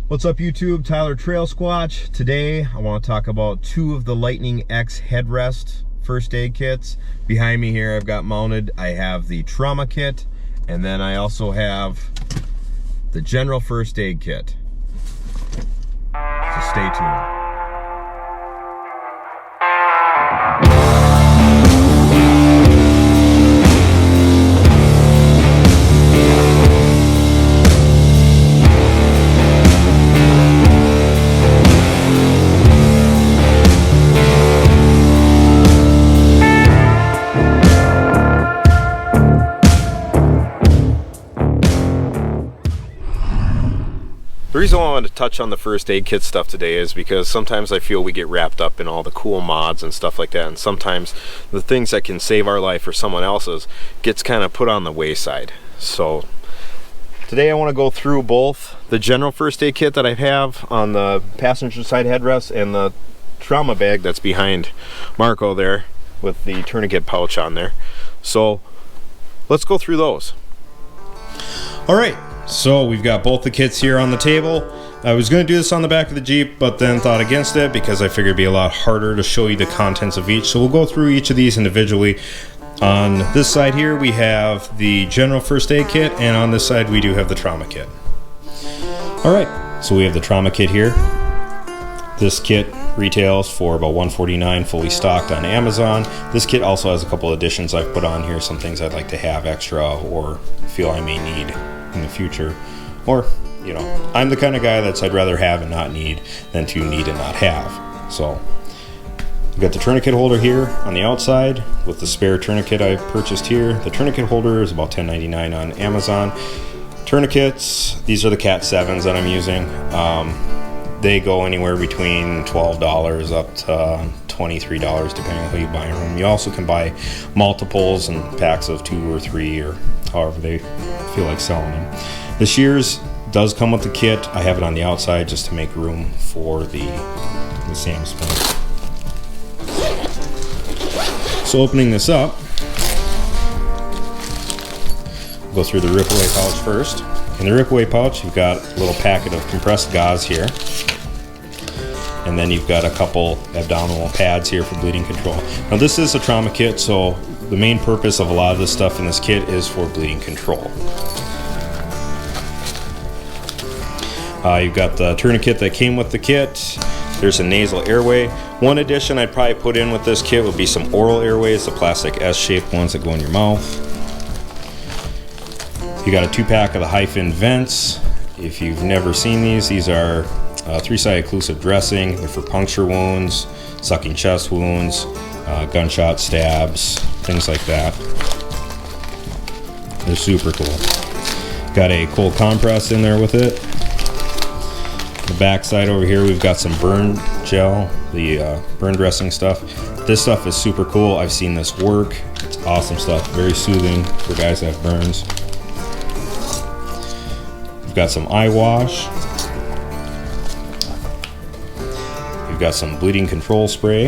What's up YouTube? Tyler Trail Squatch. Today I want to talk about two of the Lightning X Headrest first aid kits. Behind me here I've got mounted, I have the trauma kit, and then I also have the general first aid kit. So stay tuned. The reason why I wanted to touch on the first aid kit stuff today is because sometimes I feel we get wrapped up in all the cool mods and stuff like that, and sometimes the things that can save our life or someone else's gets kind of put on the wayside. So today I want to go through both the general first aid kit that I have on the passenger side headrest and the trauma bag that's behind Marco there with the tourniquet pouch on there. So let's go through those. All right. So we've got both the kits here on the table. I was going to do this on the back of the Jeep, but then thought against it because I figured it'd be a lot harder to show you the contents of each. So we'll go through each of these individually. On this side here, we have the general first aid kit, and on this side, we do have the trauma kit. All right, so we have the trauma kit here. This kit retails for about $149 fully stocked on Amazon. This kit also has a couple additions I've put on here, some things I'd like to have extra or feel I may need in the future. Or, you know, I'm the kind of guy that's I'd rather have and not need than to need and not have. So we've got the tourniquet holder here on the outside with the spare tourniquet I purchased here. The tourniquet holder is about $10.99 on Amazon. Tourniquets, these are the Cat 7s that I'm using. They go anywhere between $12 up to $23 depending on how you buy them. You also can buy multiples and packs of 2 or 3 or however they feel like selling them. The shears does come with the kit. I have it on the outside just to make room for the Sam Splint. So opening this up, we'll go through the rip-away pouch first. In the rip-away pouch, you've got a little packet of compressed gauze here. And then you've got a couple abdominal pads here for bleeding control. Now this is a trauma kit, so the main purpose of a lot of this stuff in this kit is for bleeding control. You've got the tourniquet that came with the kit. There's a nasal airway. One addition I'd probably put in with this kit would be some oral airways, the plastic S-shaped ones that go in your mouth. You got a 2-pack of the hyphen vents. If you've never seen these are 3-sided occlusive dressing. They're for puncture wounds, sucking chest wounds, gunshot stabs, things like that. They're super cool. Got a cold compress in there with it. The back side over here, we've got some burn gel, the burn dressing stuff. This stuff is super cool. I've seen this work. It's awesome stuff. Very soothing for guys that have burns. We've got some eye wash. We've got some bleeding control spray.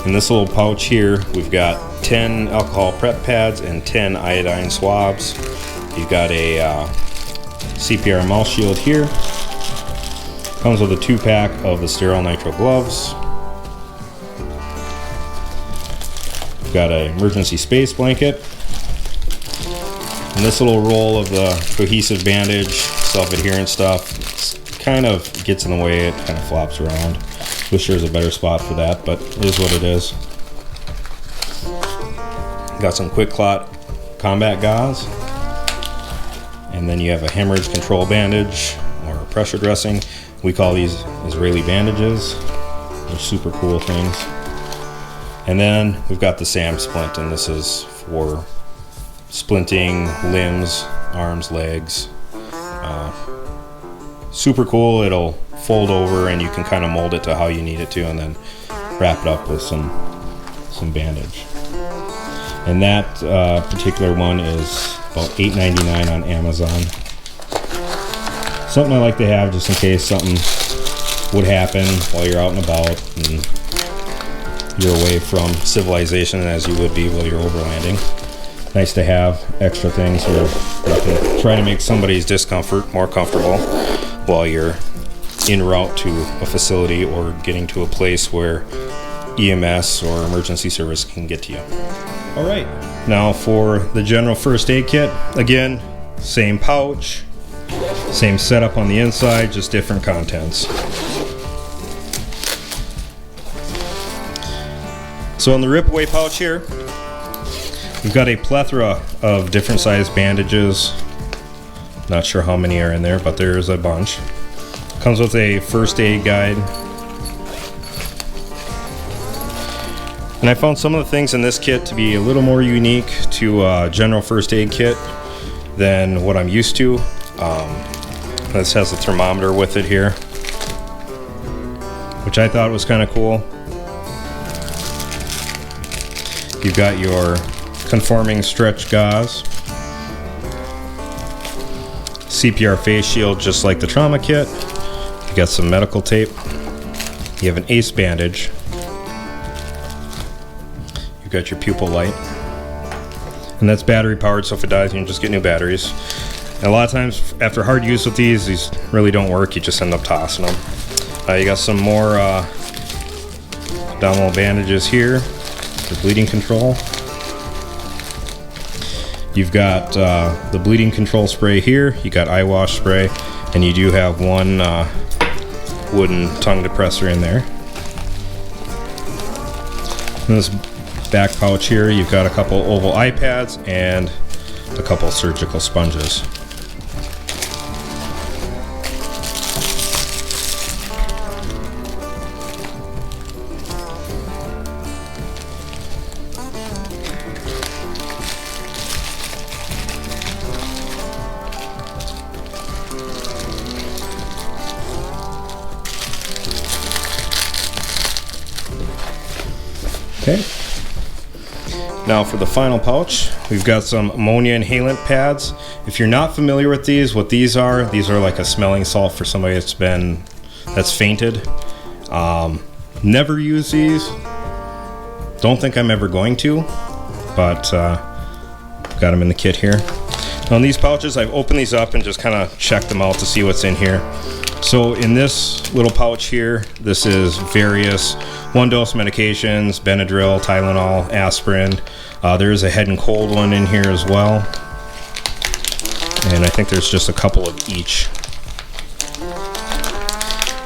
In this little pouch here, we've got 10 alcohol prep pads and 10 iodine swabs. You've got a CPR mouth shield here. Comes with a 2-pack of the sterile nitrile gloves. We've got an emergency space blanket. And this little roll of the cohesive bandage, self-adherent stuff, kind of gets in the way. It kind of flops around. Wish there was a better spot for that, but it is what it is. Got some quick clot combat gauze. And then you have a hemorrhage control bandage or a pressure dressing. We call these Israeli bandages. They're super cool things. And then we've got the Sam Splint, and this is for splinting limbs, arms, legs. Super cool. It'll fold over and you can kind of mold it to how you need it to, and then wrap it up with some bandage. And that particular one is about $8.99 on Amazon. Something I like to have just in case something would happen while you're out and about and you're away from civilization as you would be while you're overlanding. Nice to have extra things here. You can try to make somebody's discomfort more comfortable while you're en route to a facility or getting to a place where EMS or emergency service can get to you. All right, now for the general first aid kit. Again, same pouch, same setup on the inside, just different contents. So in the rip-away pouch here, we've got a plethora of different size bandages. Not sure how many are in there, but there's a bunch. Comes with a first aid guide. And I found some of the things in this kit to be a little more unique to a general first aid kit than what I'm used to. This has a thermometer with it here, which I thought was kind of cool. You've got your conforming stretch gauze, CPR face shield just like the trauma kit. You got some medical tape. You have an ACE bandage. You've got your pupil light. And that's battery powered, so if it dies you can just get new batteries. And a lot of times after hard use with these really don't work, you just end up tossing them. You got some more abdominal bandages here for bleeding control. You've got the bleeding control spray here, you got eye wash spray, and you do have one wooden tongue depressor in there. In this back pouch here, you've got a couple oval eye pads and a couple surgical sponges. Okay. Now for the final pouch, we've got some ammonia inhalant pads. If you're not familiar with these, what these are like a smelling salt for somebody that's fainted. Never use these. Don't think I'm ever going to, but got them in the kit here. Now in these pouches, I've opened these up and just kind of checked them out to see what's in here. So in this little pouch here, this is various one-dose medications, Benadryl, Tylenol, aspirin. There is a head and cold one in here as well. And I think there's just a couple of each.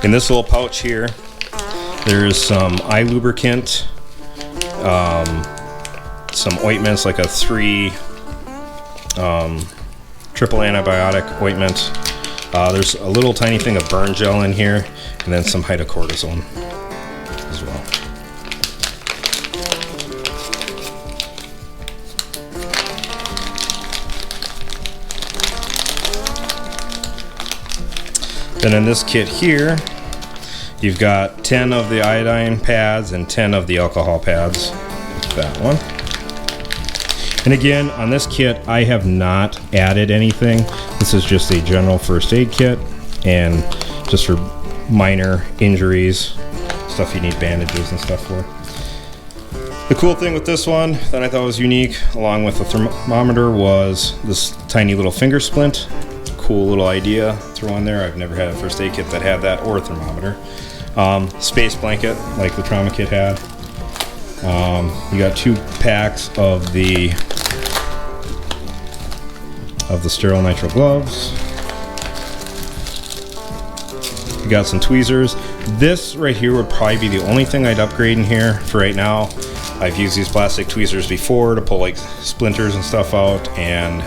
In this little pouch here, there's some eye lubricant, some ointments, like a 3 triple antibiotic ointment. There's a little tiny thing of burn gel in here, and then some hydrocortisone as well. Then in this kit here, you've got 10 of the iodine pads and 10 of the alcohol pads. That one. And again, on this kit, I have not added anything. This is just a general first aid kit, and just for minor injuries, stuff you need bandages and stuff for. The cool thing with this one that I thought was unique, along with the thermometer, was this tiny little finger splint. Cool little idea to throw in there. I've never had a first aid kit that had that, or a thermometer. Space blanket, like the trauma kit had. You got 2 packs of the sterile nitrile gloves. You got some tweezers. This right here would probably be the only thing I'd upgrade in here for right now. I've used these plastic tweezers before to pull like splinters and stuff out, and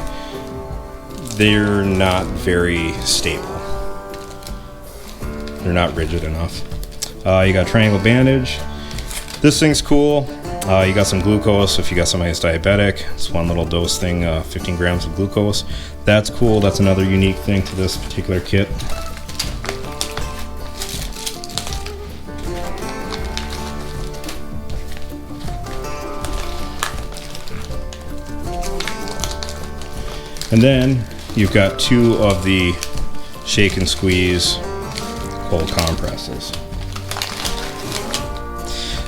they're not very stable. They're not rigid enough. You got a triangle bandage. This thing's cool. You got some glucose if you got somebody that's diabetic. It's one little dose thing, 15 grams of glucose. That's cool. That's another unique thing to this particular kit. And then you've got 2 of the shake and squeeze cold compresses.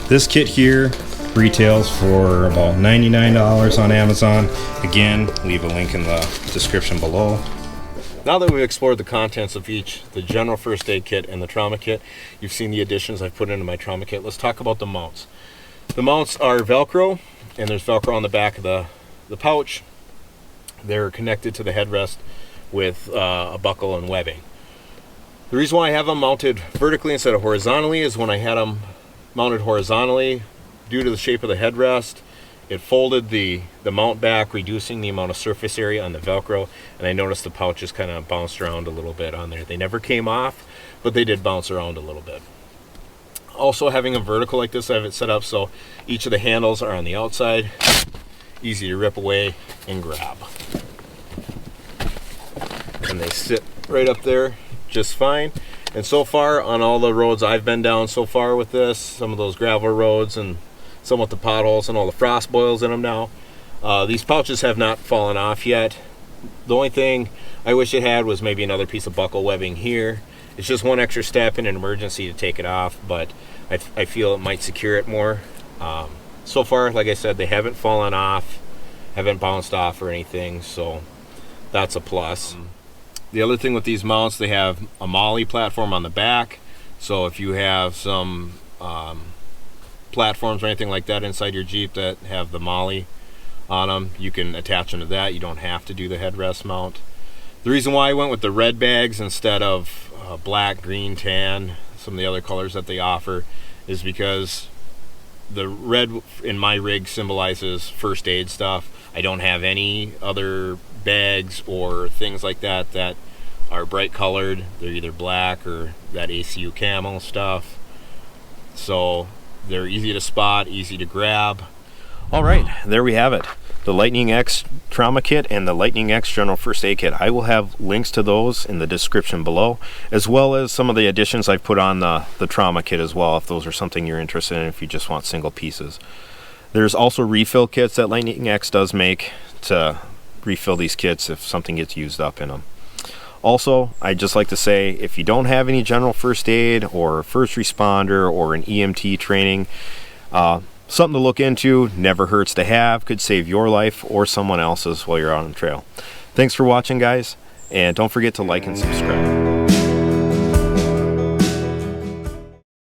This kit here Retails for about $99 on Amazon. Again, leave a link in the description below. Now that we've explored the contents of each, the general first aid kit and the trauma kit, you've seen the additions I've put into my trauma kit. Let's talk about the mounts. The mounts are Velcro, and there's Velcro on the back of the pouch. They're connected to the headrest with a buckle and webbing. The reason why I have them mounted vertically instead of horizontally is when I had them mounted horizontally, due to the shape of the headrest, it folded the mount back, reducing the amount of surface area on the Velcro, and I noticed the pouches kind of bounced around a little bit on there. They never came off, but they did bounce around a little bit. Also, having them vertical like this, I have it set up so each of the handles are on the outside, easy to rip away and grab. And they sit right up there just fine. And so far, on all the roads I've been down so far with this, some of those gravel roads and some with the potholes and all the frost boils in them now, these pouches have not fallen off yet. The only thing I wish it had was maybe another piece of buckle webbing here. It's just one extra step in an emergency to take it off, but I feel it might secure it more. So far, like I said, they haven't fallen off, haven't bounced off or anything, so that's a plus. The other thing with these mounts, they have a MOLLE platform on the back, so if you have some platforms or anything like that inside your Jeep that have the MOLLE on them, you can attach them to that. You don't have to do the headrest mount. The reason why I went with the red bags instead of black, green, tan, some of the other colors that they offer, is because the red in my rig symbolizes first aid stuff. I don't have any other bags or things like that that are bright colored. They're either black or that ACU camo stuff. So they're easy to spot, easy to grab. All right, there we have it. The Lightning X Trauma Kit and the Lightning X General First Aid Kit. I will have links to those in the description below, as well as some of the additions I've put on the Trauma Kit as well, if those are something you're interested in, if you just want single pieces. There's also refill kits that Lightning X does make to refill these kits if something gets used up in them. Also, I'd just like to say, if you don't have any general first aid or first responder or an EMT training, something to look into, never hurts to have, could save your life or someone else's while you're out on the trail. Thanks for watching, guys, and don't forget to like and subscribe.